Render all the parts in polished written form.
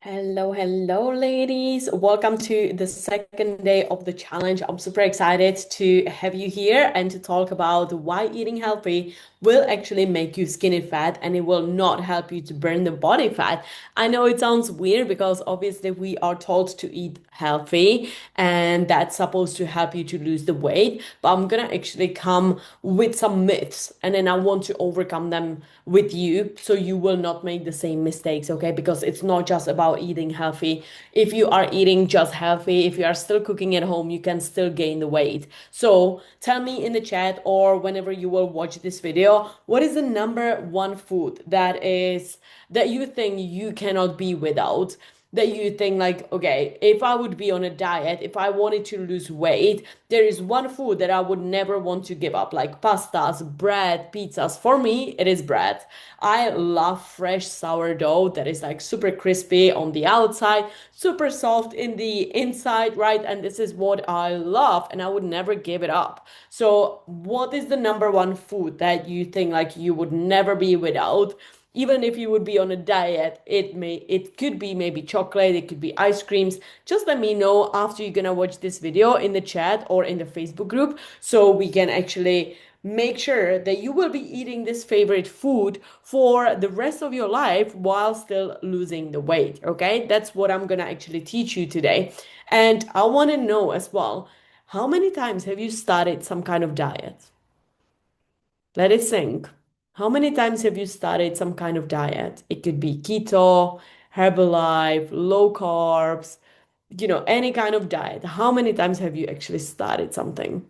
Hello, hello, ladies. Welcome to the second day of the challenge. I'm super excited to have you here and to talk about why eating healthy will actually make you skinny fat and it will not help you to burn the body fat. I know it sounds weird because obviously we are told to eat healthy and that's supposed to help you to lose the weight, but I'm gonna actually come with some myths and then I want to overcome them with you so you will not make the same mistakes, okay? Because it's not just about eating healthy. If you are eating just healthy, if you are still cooking at home, you can still gain the weight. So tell me in the chat or whenever you will watch this video, what is the number one food that you think you cannot be without? That you think like, okay, if I would be on a diet, if I wanted to lose weight, there is one food that I would never want to give up, like pastas, bread, pizzas. For me, it is bread. I love fresh sourdough that is like super crispy on the outside, super soft in the inside, right? And this is what I love, and I would never give it up. So, what is the number one food that you think like you would never be without? Even if you would be on a diet, it could be maybe chocolate, it could be ice creams. Just let me know after you're gonna watch this video in the chat or in the Facebook group so we can actually make sure that you will be eating this favorite food for the rest of your life while still losing the weight. Okay, that's what I'm gonna actually teach you today. And I want to know as well, how many times have you started some kind of diet? Let it sink. How many times have you started some kind of diet? It could be keto, Herbalife, low carbs, any kind of diet. How many times have you actually started something?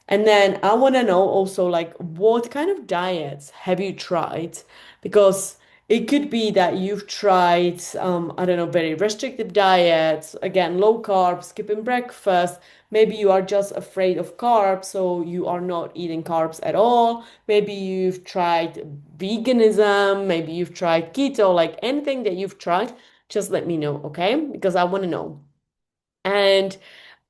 And then I want to know also, like, what kind of diets have you tried? Because it could be that you've tried, I don't know, very restrictive diets, again, low carbs, skipping breakfast. Maybe you are just afraid of carbs, so you are not eating carbs at all. Maybe you've tried veganism, maybe you've tried keto, like anything that you've tried, just let me know, okay? Because I want to know. And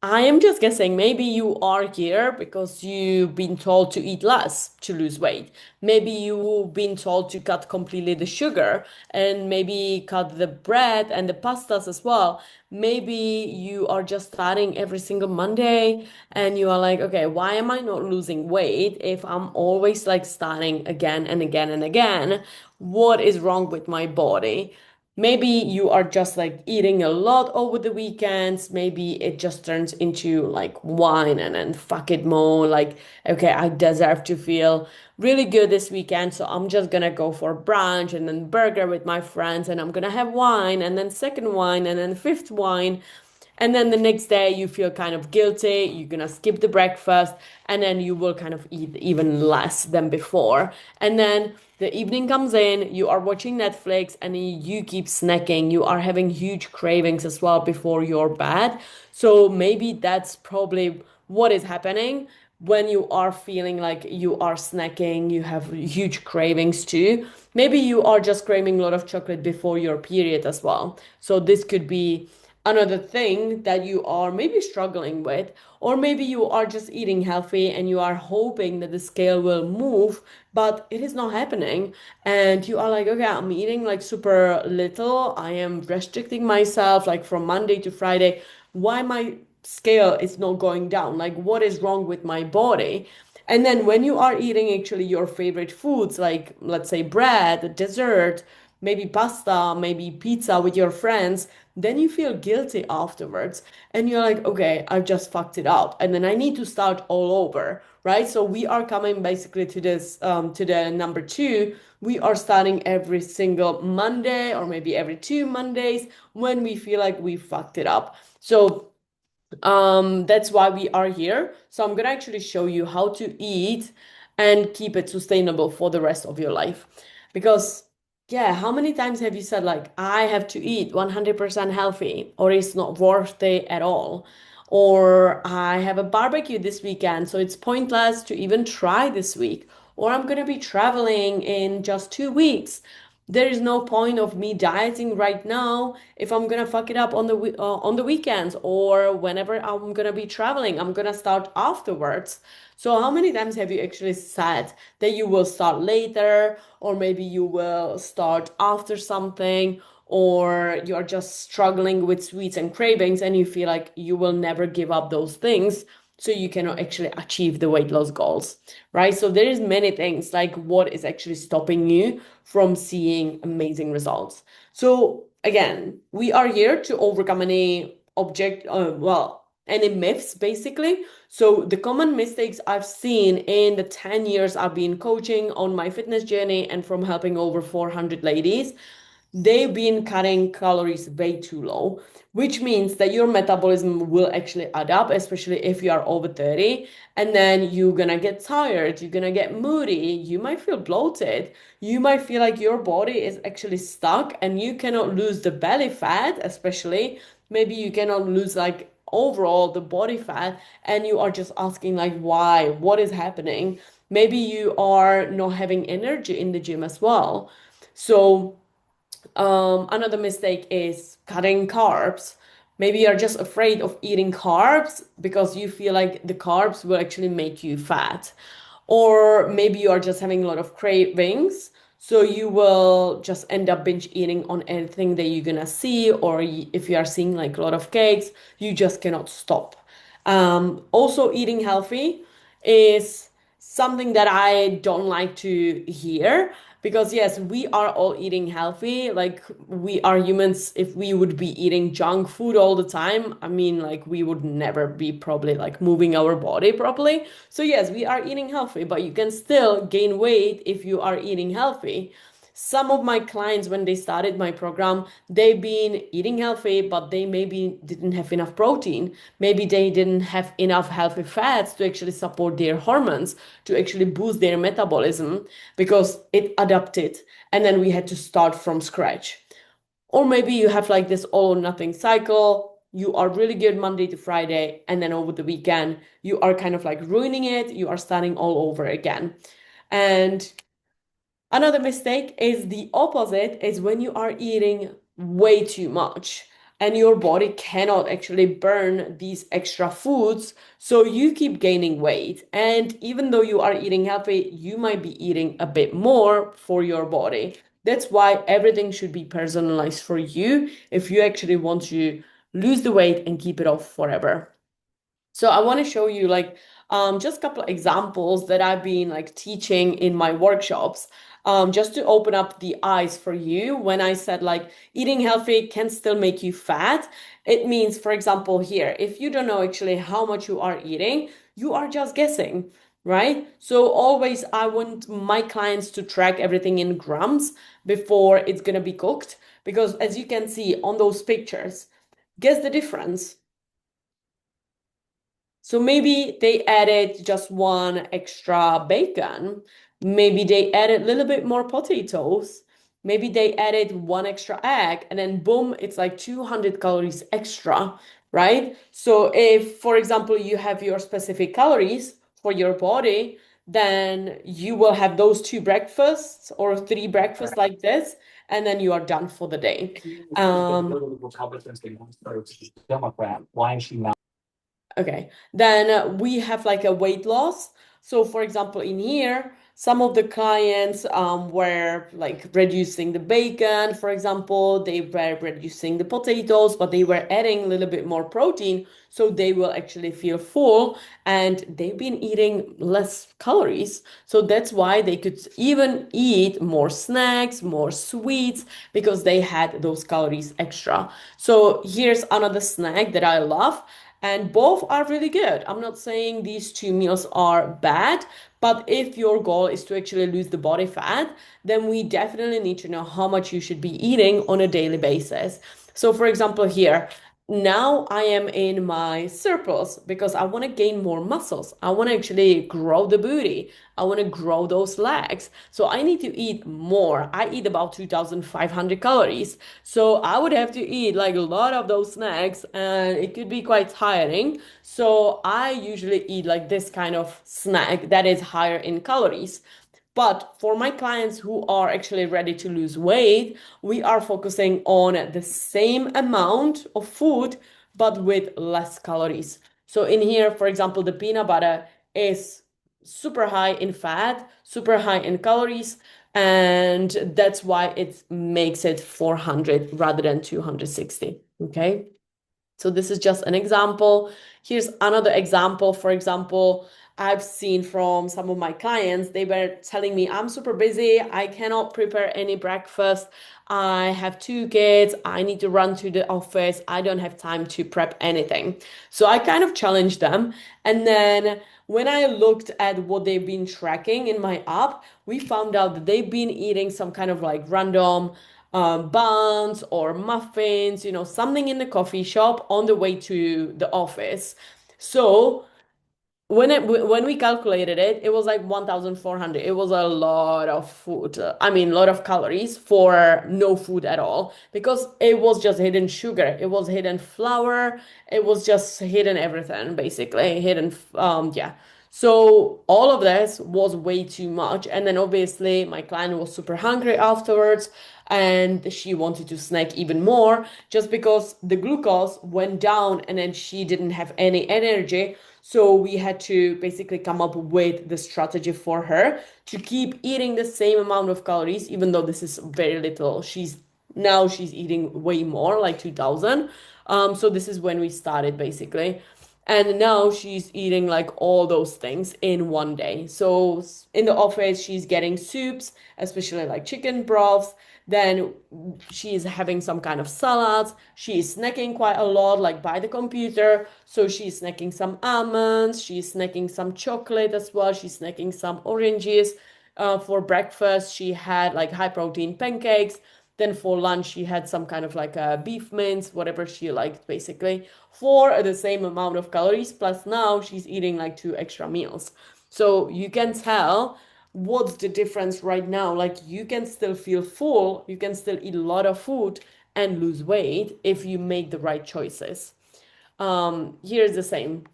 I am just guessing, maybe you are here because you've been told to eat less to lose weight. Maybe you've been told to cut completely the sugar and maybe cut the bread and the pastas as well. Maybe you are just starting every single Monday and you are like, okay, why am I not losing weight if I'm always like starting again and again and again? What is wrong with my body? Maybe you are just like eating a lot over the weekends. Maybe it just turns into like wine and then fuck it more. Like, okay, I deserve to feel really good this weekend. So I'm just gonna go for brunch and then burger with my friends and I'm gonna have wine and then second wine and then fifth wine. And then the next day you feel kind of guilty. You're gonna skip the breakfast and then you will kind of eat even less than before. And then the evening comes in, you are watching Netflix and you keep snacking. You are having huge cravings as well before your bed. So maybe that's probably what is happening when you are feeling like you are snacking, you have huge cravings too. Maybe you are just craving a lot of chocolate before your period as well. So this could be another thing that you are maybe struggling with, or maybe you are just eating healthy and you are hoping that the scale will move, but it is not happening. And you are like, okay, I'm eating like super little. I am restricting myself like from Monday to Friday. Why my scale is not going down? Like, what is wrong with my body? And then when you are eating actually your favorite foods, like let's say bread, dessert, maybe pasta, maybe pizza with your friends, then you feel guilty afterwards. And you're like, okay, I've just fucked it up. And then I need to start all over, right? So we are coming basically to this, to the number two. We are starting every single Monday or maybe every two Mondays when we feel like we fucked it up. So that's why we are here. So I'm gonna actually show you how to eat and keep it sustainable for the rest of your life. Because yeah, how many times have you said like I have to eat 100% healthy or it's not worth it at all? Or I have a barbecue this weekend, so it's pointless to even try this week. Or I'm gonna be traveling in just 2 weeks. There is no point of me dieting right now if I'm gonna fuck it up on the weekends or whenever I'm gonna be traveling. I'm gonna start afterwards. So how many times have you actually said that you will start later, or maybe you will start after something, or you're just struggling with sweets and cravings and you feel like you will never give up those things, so you cannot actually achieve the weight loss goals, right? So there is many things like what is actually stopping you from seeing amazing results. So again, we are here to overcome any myths basically. So the common mistakes I've seen in the 10 years I've been coaching on my fitness journey and from helping over 400 ladies, they've been cutting calories way too low, which means that your metabolism will actually add up, especially if you are over 30. And then you're gonna get tired, you're gonna get moody, you might feel bloated, you might feel like your body is actually stuck and you cannot lose the belly fat, especially. Maybe you cannot lose like overall the body fat, and you are just asking like why, what is happening? Maybe you are not having energy in the gym as well. So another mistake is cutting carbs. Maybe you're just afraid of eating carbs because you feel like the carbs will actually make you fat. Or maybe you are just having a lot of cravings, so you will just end up binge eating on anything that you're gonna see, or if you are seeing like a lot of cakes, you just cannot stop. Also, eating healthy is something that I don't like to hear because, yes, we are all eating healthy. Like, we are humans. If we would be eating junk food all the time, I mean, like, we would never be probably like moving our body properly. So, yes, we are eating healthy, but you can still gain weight if you are eating healthy. Some of my clients, when they started my program, they've been eating healthy, but they maybe didn't have enough protein. Maybe they didn't have enough healthy fats to actually support their hormones, to actually boost their metabolism because it adapted. And then we had to start from scratch. Or maybe you have like this all or nothing cycle. You are really good Monday to Friday, and then over the weekend, you are kind of like ruining it. You are starting all over again. And another mistake is the opposite, is when you are eating way too much and your body cannot actually burn these extra foods. So you keep gaining weight. And even though you are eating healthy, you might be eating a bit more for your body. That's why everything should be personalized for you if you actually want to lose the weight and keep it off forever. So I want to show you like just a couple of examples that I've been like teaching in my workshops, just to open up the eyes for you. When I said like eating healthy can still make you fat, it means, for example, here, if you don't know actually how much you are eating, you are just guessing, right? So always I want my clients to track everything in grams before it's gonna be cooked, because as you can see on those pictures, guess the difference. So maybe they added just one extra bacon. Maybe they added a little bit more potatoes. Maybe they added one extra egg, and then boom, it's like 200 calories extra, right? So if, for example, you have your specific calories for your body, then you will have those two breakfasts or three breakfasts like this, and then you are done for the day. Okay, then we have like a weight loss. So, for example, in here, some of the clients were like reducing the bacon, for example, they were reducing the potatoes, but they were adding a little bit more protein, so they will actually feel full and they've been eating less calories. So that's why they could even eat more snacks, more sweets, because they had those calories extra. So, here's another snack that I love. And both are really good. I'm not saying these two meals are bad, but if your goal is to actually lose the body fat, then we definitely need to know how much you should be eating on a daily basis. So, for example, here, now I am in my surplus because I want to gain more muscles. I want to actually grow the booty. I want to grow those legs. So I need to eat more. I eat about 2,500 calories. So I would have to eat like a lot of those snacks and it could be quite tiring. So I usually eat like this kind of snack that is higher in calories. But for my clients who are actually ready to lose weight, we are focusing on the same amount of food, but with less calories. So in here, for example, the peanut butter is super high in fat, super high in calories, And that's why it makes it 400 rather than 260. Okay. So this is just an example. Here's another example. For example, I've seen from some of my clients, they were telling me, I'm super busy. I cannot prepare any breakfast. I have two kids. I need to run to the office. I don't have time to prep anything. So I kind of challenged them. And then when I looked at what they've been tracking in my app, we found out that they've been eating some kind of like random buns or muffins, something in the coffee shop on the way to the office. So when we calculated it, it was like 1,400. It was a lot of food. I mean, a lot of calories for no food at all because it was just hidden sugar. It was hidden flour. It was just hidden everything, basically. Yeah. So all of this was way too much. And then obviously my client was super hungry afterwards and she wanted to snack even more just because the glucose went down and then she didn't have any energy. So we had to basically come up with the strategy for her to keep eating the same amount of calories, even though this is very little. She's eating way more, like 2,000. So this is when we started basically. And now she's eating like all those things in one day. So in the office, she's getting soups, especially like chicken broths. Then she's having some kind of salads. She's snacking quite a lot, like by the computer. So she's snacking some almonds. She's snacking some chocolate as well. She's snacking some oranges. For breakfast, she had like high protein pancakes. Then for lunch, she had some kind of like a beef mince, whatever she liked, basically, for the same amount of calories. Plus now she's eating like two extra meals. So you can tell what's the difference right now. Like you can still feel full, you can still eat a lot of food and lose weight if you make the right choices. Here's the same.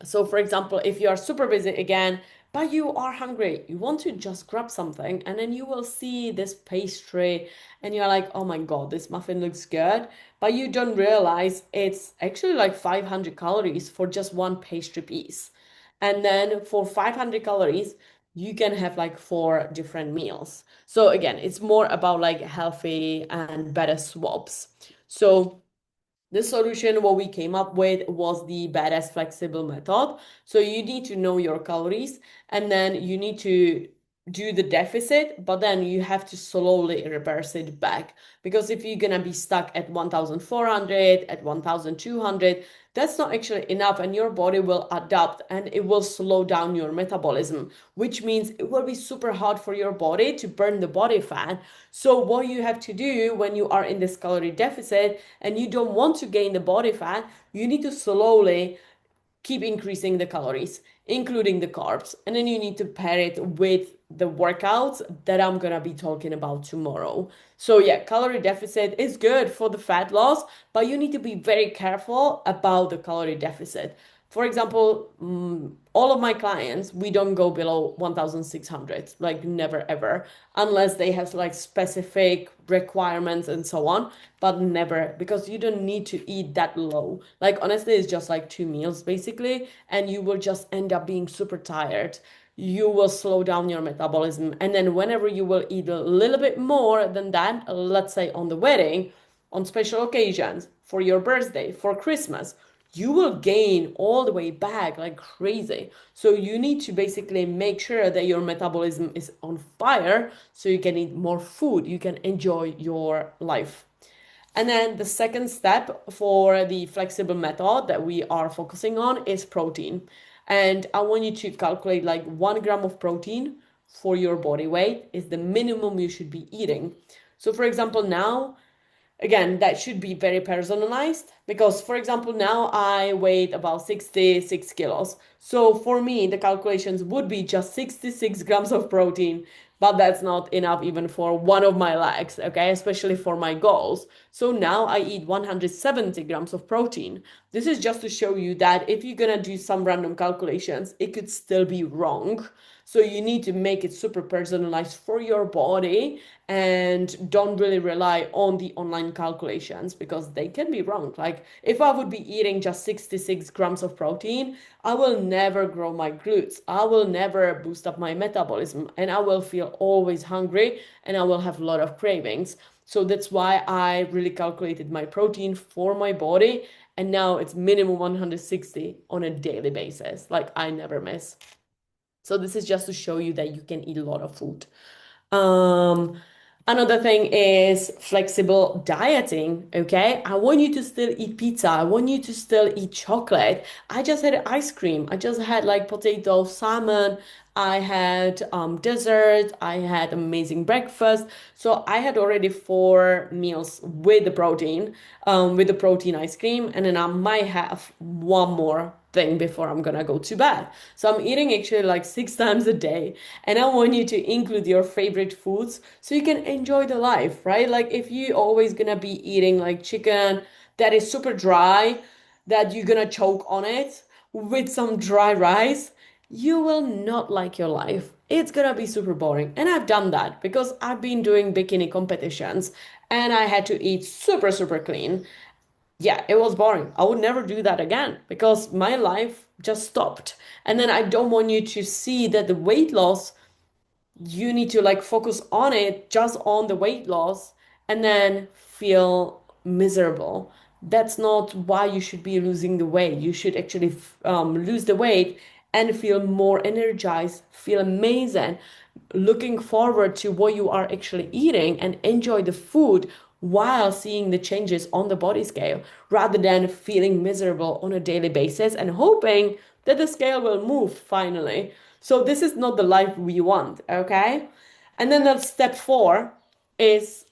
So, for example, if you are super busy again, but you are hungry, you want to just grab something, and then you will see this pastry, and you're like, oh my God, this muffin looks good. But you don't realize it's actually like 500 calories for just one pastry piece. And then for 500 calories, you can have like four different meals. So, again, it's more about like healthy and better swaps. So, the solution, what we came up with was the badass flexible method. So you need to know your calories and then you need to do the deficit, but then you have to slowly reverse it back. Because if you're gonna be stuck at 1,400, at 1,200, that's not actually enough, and your body will adapt and it will slow down your metabolism, which means it will be super hard for your body to burn the body fat. So, what you have to do when you are in this calorie deficit and you don't want to gain the body fat, you need to slowly keep increasing the calories, including the carbs. And then you need to pair it with the workouts that I'm gonna be talking about tomorrow. So, yeah, calorie deficit is good for the fat loss, but you need to be very careful about the calorie deficit. For example, all of my clients, we don't go below 1,600, like never ever, unless they have like specific requirements and so on, but never because you don't need to eat that low. Like honestly, it's just like two meals basically, and you will just end up being super tired. You will slow down your metabolism, and then whenever you will eat a little bit more than that, let's say on the wedding, on special occasions, for your birthday, for Christmas, you will gain all the way back like crazy. So you need to basically make sure that your metabolism is on fire so you can eat more food, you can enjoy your life. And then the second step for the flexible method that we are focusing on is protein. And I want you to calculate like 1 gram of protein for your body weight is the minimum you should be eating. So, for example, now again, that should be very personalized because, for example, now I weigh about 66 kilos. So for me, the calculations would be just 66 grams of protein, but that's not enough even for one of my legs, okay, especially for my goals. So now I eat 170 grams of protein. This is just to show you that if you're gonna do some random calculations, it could still be wrong So you need to make it super personalized for your body and don't really rely on the online calculations because they can be wrong. Like if I would be eating just 66 grams of protein, I will never grow my glutes. I will never boost up my metabolism and I will feel always hungry and I will have a lot of cravings. So that's why I really calculated my protein for my body. And now it's minimum 160 on a daily basis. Like I never miss. So this is just to show you that you can eat a lot of food. Um, Another thing is flexible dieting. Okay. I want you to still eat pizza. I want you to still eat chocolate. I just had ice cream. I just had like potato, salmon. I had dessert. I had amazing breakfast. So I had already 4 meals with the protein ice cream, and then I might have one more thing before I'm gonna go to bed. So I'm eating actually like 6 times a day, and I want you to include your favorite foods so you can enjoy the life, right? Like if you always gonna be eating like chicken that is super dry, that you're gonna choke on it with some dry rice, you will not like your life. It's gonna be super boring. And I've done that because I've been doing bikini competitions and I had to eat super, super clean. Yeah, it was boring. I would never do that again because my life just stopped. And then I don't want you to see that the weight loss, you need to like focus on it, just on the weight loss, and then feel miserable. That's not why you should be losing the weight. You should actually lose the weight and feel more energized, feel amazing, looking forward to what you are actually eating and enjoy the food while seeing the changes on the body scale rather than feeling miserable on a daily basis and hoping that the scale will move finally. So this is not the life we want, okay? And then that step 4 is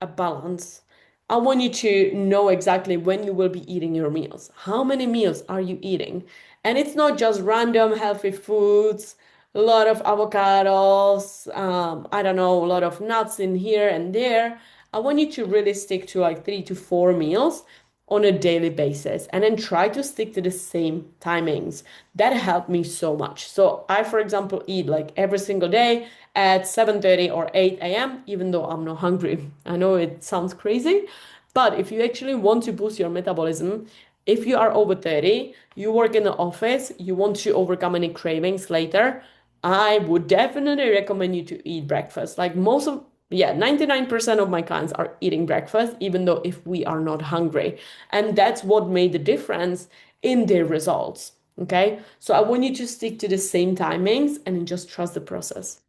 a balance. I want you to know exactly when you will be eating your meals. How many meals are you eating? And it's not just random healthy foods, a lot of avocados, I don't know, a lot of nuts in here and there. I want you to really stick to like 3 to 4 meals on a daily basis and then try to stick to the same timings. That helped me so much. So I, for example, eat like every single day at 7:30 or 8 a.m., even though I'm not hungry. I know it sounds crazy, but if you actually want to boost your metabolism, if you are over 30, you work in the office, you want to overcome any cravings later, I would definitely recommend you to eat breakfast. Like most of, yeah, 99% of my clients are eating breakfast, even though if we are not hungry. And that's what made the difference in their results. Okay. So I want you to stick to the same timings and just trust the process.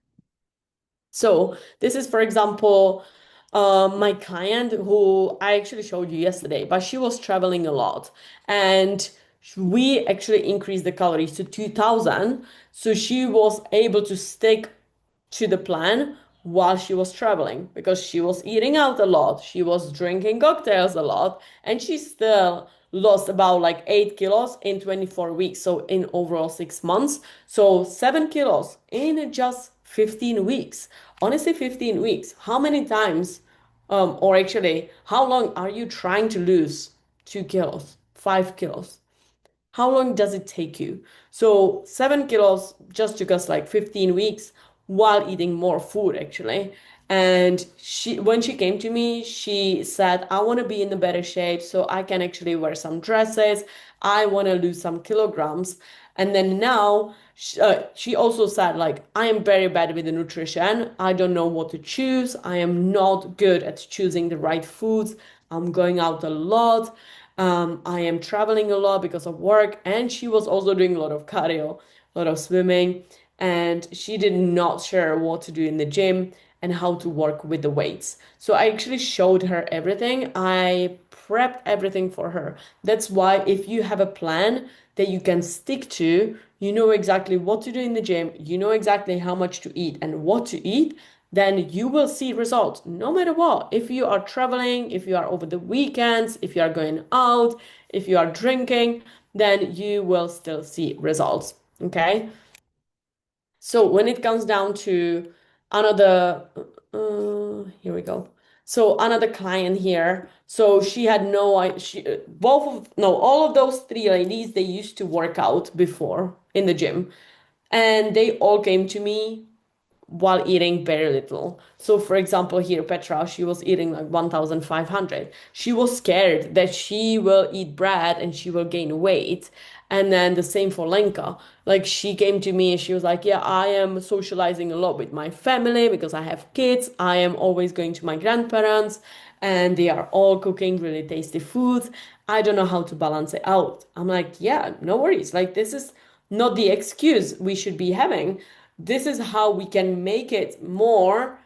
So this is, for example, my client who I actually showed you yesterday, but she was traveling a lot and we actually increased the calories to 2000. So she was able to stick to the plan while she was traveling because she was eating out a lot, she was drinking cocktails a lot, and she still lost about like 8 kilos in 24 weeks. So in overall 6 months. So 7 kilos in just 15 weeks. Honestly, 15 weeks. How many times, or actually, how long are you trying to lose 2 kilos, 5 kilos? How long does it take you? So 7 kilos just took us like 15 weeks while eating more food actually. And when she came to me, she said, I want to be in a better shape so I can actually wear some dresses. I want to lose some kilograms. And then now she also said, like, I am very bad with the nutrition. I don't know what to choose. I am not good at choosing the right foods. I'm going out a lot. I am traveling a lot because of work, and she was also doing a lot of cardio, a lot of swimming, and she did not share what to do in the gym and how to work with the weights. So I actually showed her everything. I prepped everything for her. That's why if you have a plan that you can stick to, you know exactly what to do in the gym, you know exactly how much to eat and what to eat, then you will see results no matter what. If you are traveling, if you are over the weekends, if you are going out, if you are drinking, then you will still see results. Okay. So when it comes down to another, here we go. So another client here. So she had both of, no, all of those 3 ladies, they used to work out before in the gym. And they all came to me while eating very little. So, for example, here, Petra, she was eating like 1,500. She was scared that she will eat bread and she will gain weight. And then the same for Lenka. Like, she came to me and she was like, yeah, I am socializing a lot with my family because I have kids. I am always going to my grandparents and they are all cooking really tasty foods. I don't know how to balance it out. I'm like, yeah, no worries. Like, this is not the excuse we should be having. This is how we can make it more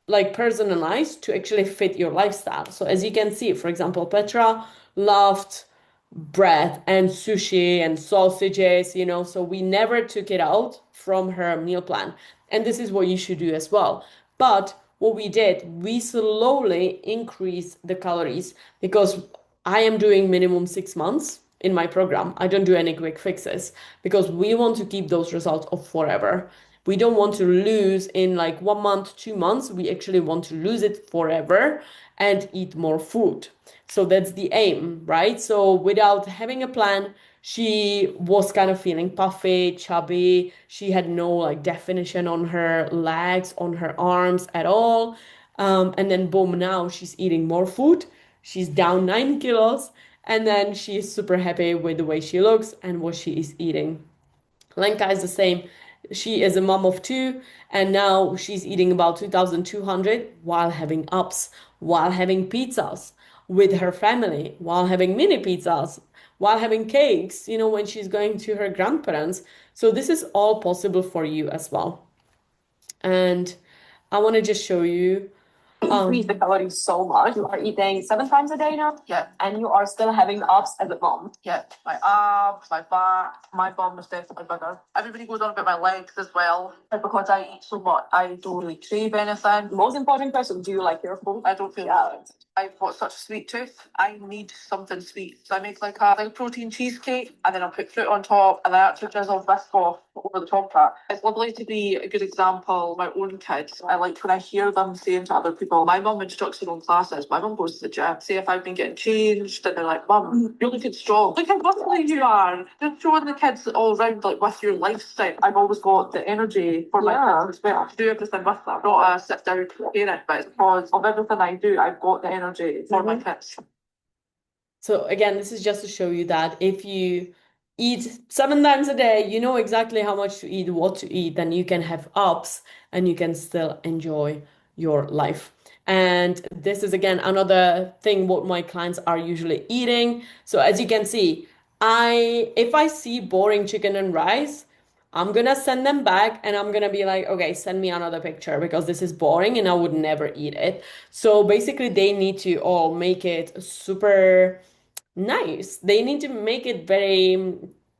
like personalized to actually fit your lifestyle. So as you can see, for example, Petra loved bread and sushi and sausages, so we never took it out from her meal plan. And this is what you should do as well. But what we did, we slowly increased the calories because I am doing minimum 6 months in my program. I don't do any quick fixes because we want to keep those results of forever. We don't want to lose in like 1 month, 2 months. We actually want to lose it forever and eat more food. So that's the aim, right? So without having a plan, she was kind of feeling puffy, chubby. She had no like definition on her legs, on her arms at all. And then boom, now she's eating more food. She's down 9 kilos. And then she's super happy with the way she looks and what she is eating. Lenka is the same. She is a mom of two, and now she's eating about 2,200 while having ups, while having pizzas with her family, while having mini pizzas, while having cakes, when she's going to her grandparents. So this is all possible for you as well. And I want to just show you increase the calories so much. You are eating 7 times a day now. Yeah. And you are still having ups as a mom. Yeah. My abs, my back, my bum is definitely bigger. Everybody goes on about my legs as well. And because I eat so much, I don't really crave anything. Most important question, do you like your food? I don't feel that. I've got such a sweet tooth. I need something sweet. So I make like a protein cheesecake and then I'll put fruit on top and I actually drizzle Biscoff over the top of that. It's lovely to be a good example. My own kids, I like when I hear them saying to other people, my mum instructs her own classes. My mum goes to the gym. Say if I've been getting changed and they're like, Mum, you're looking strong. Look how muscly you are. Just showing the kids all around like with your lifestyle. I've always got the energy for my kids as well to do everything with them. Not a sit down parent, but it's because of everything I do, I've got the energy for my kids. So again, this is just to show you that if you eat 7 times a day, you know exactly how much to eat, what to eat, then you can have ups and you can still enjoy your life. And this is again another thing what my clients are usually eating. So as you can see, if I see boring chicken and rice, I'm gonna send them back and I'm gonna be like, okay, send me another picture because this is boring and I would never eat it. So basically, they need to all make it super nice. They need to make it very,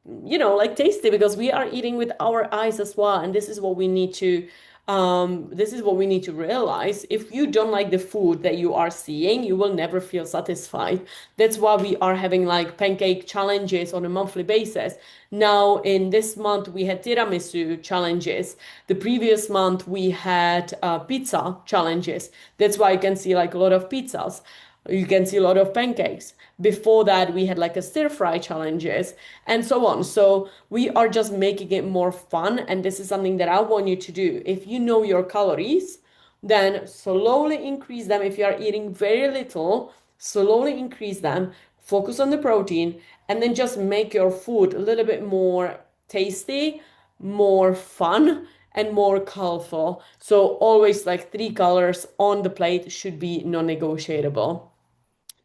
like tasty because we are eating with our eyes as well. And this is what we need to realize. If you don't like the food that you are seeing, you will never feel satisfied. That's why we are having like pancake challenges on a monthly basis. Now, in this month, we had tiramisu challenges. The previous month, we had pizza challenges. That's why you can see like a lot of pizzas. You can see a lot of pancakes. Before that, we had like a stir fry challenges and so on. So we are just making it more fun. And this is something that I want you to do. If you know your calories, then slowly increase them. If you are eating very little, slowly increase them. Focus on the protein and then just make your food a little bit more tasty, more fun, and more colorful. So always like 3 colors on the plate should be non-negotiable.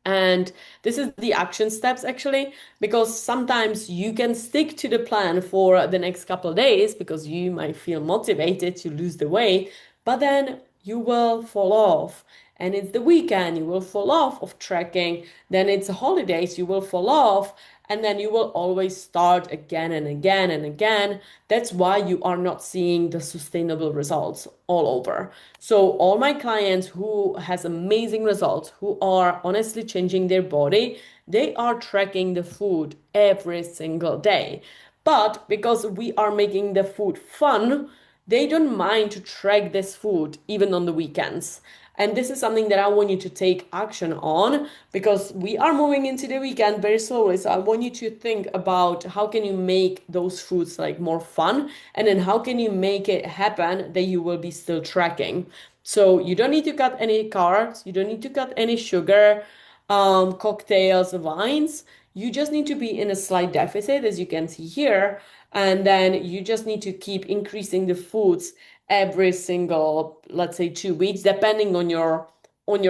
And this is the action steps actually, because sometimes you can stick to the plan for the next couple of days because you might feel motivated to lose the weight, but then you will fall off. And it's the weekend, you will fall off of tracking. Then it's holidays, you will fall off. And then you will always start again and again and again. That's why you are not seeing the sustainable results all over. So all my clients who has amazing results, who are honestly changing their body, they are tracking the food every single day. But because we are making the food fun, they don't mind to track this food even on the weekends. And this is something that I want you to take action on because we are moving into the weekend very slowly. So I want you to think about how can you make those foods like more fun, and then how can you make it happen that you will be still tracking. So you don't need to cut any carbs, you don't need to cut any sugar, cocktails, wines. You just need to be in a slight deficit, as you can see here, and then you just need to keep increasing the foods every single, let's say, 2 weeks, depending on your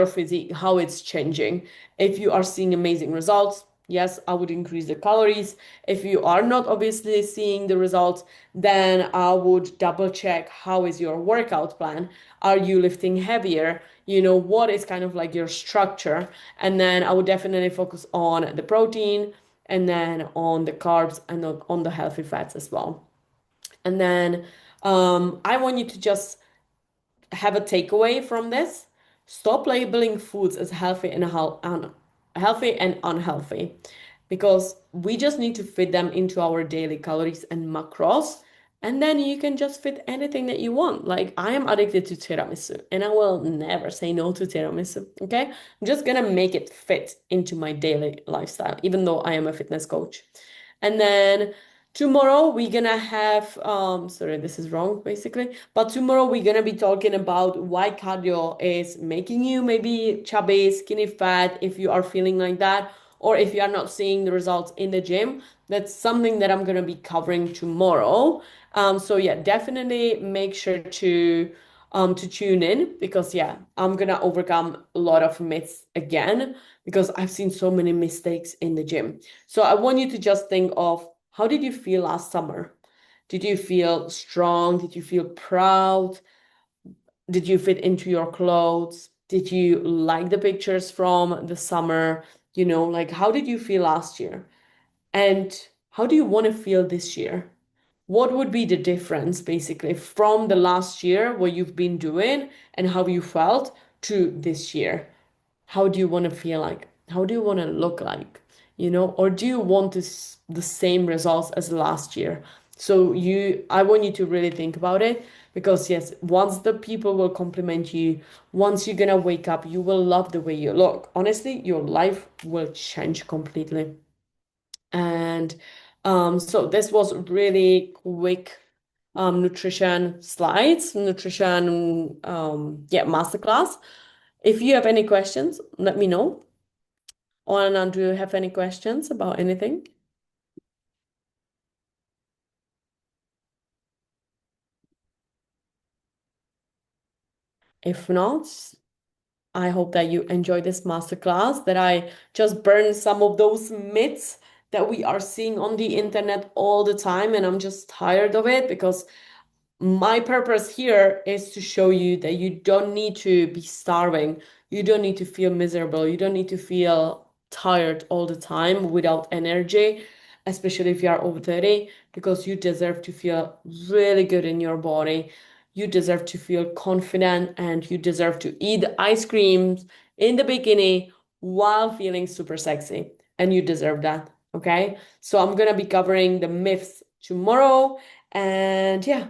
physique, how it's changing. If you are seeing amazing results, yes, I would increase the calories. If you are not obviously seeing the results, then I would double check how is your workout plan. Are you lifting heavier? What is kind of like your structure? And then I would definitely focus on the protein and then on the carbs and on the healthy fats as well. And then I want you to just have a takeaway from this. Stop labeling foods as healthy and unhealthy because we just need to fit them into our daily calories and macros. And then you can just fit anything that you want. Like I am addicted to tiramisu and I will never say no to tiramisu. Okay. I'm just gonna make it fit into my daily lifestyle, even though I am a fitness coach. And then tomorrow we're gonna have sorry, this is wrong basically. But tomorrow we're gonna be talking about why cardio is making you maybe chubby, skinny, fat, if you are feeling like that, or if you are not seeing the results in the gym. That's something that I'm gonna be covering tomorrow. So yeah, definitely make sure to tune in because yeah, I'm gonna overcome a lot of myths again because I've seen so many mistakes in the gym. So I want you to just think of how did you feel last summer? Did you feel strong? Did you feel proud? Did you fit into your clothes? Did you like the pictures from the summer? Like how did you feel last year? And how do you want to feel this year? What would be the difference basically from the last year, what you've been doing and how you felt to this year? How do you want to feel like? How do you want to look like? Or do you want the same results as last year? So I want you to really think about it because yes, once the people will compliment you, once you're gonna wake up, you will love the way you look. Honestly, your life will change completely. And so this was really quick nutrition yeah, masterclass. If you have any questions, let me know. Or do you have any questions about anything? If not, I hope that you enjoyed this masterclass, that I just burned some of those myths that we are seeing on the internet all the time. And I'm just tired of it because my purpose here is to show you that you don't need to be starving. You don't need to feel miserable. You don't need to feel tired all the time without energy, especially if you are over 30, because you deserve to feel really good in your body. You deserve to feel confident and you deserve to eat ice creams in the bikini while feeling super sexy. And you deserve that. Okay. So I'm going to be covering the myths tomorrow. And yeah.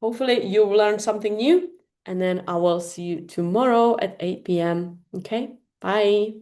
Hopefully you learned something new, and then I will see you tomorrow at 8 p.m. Okay, bye.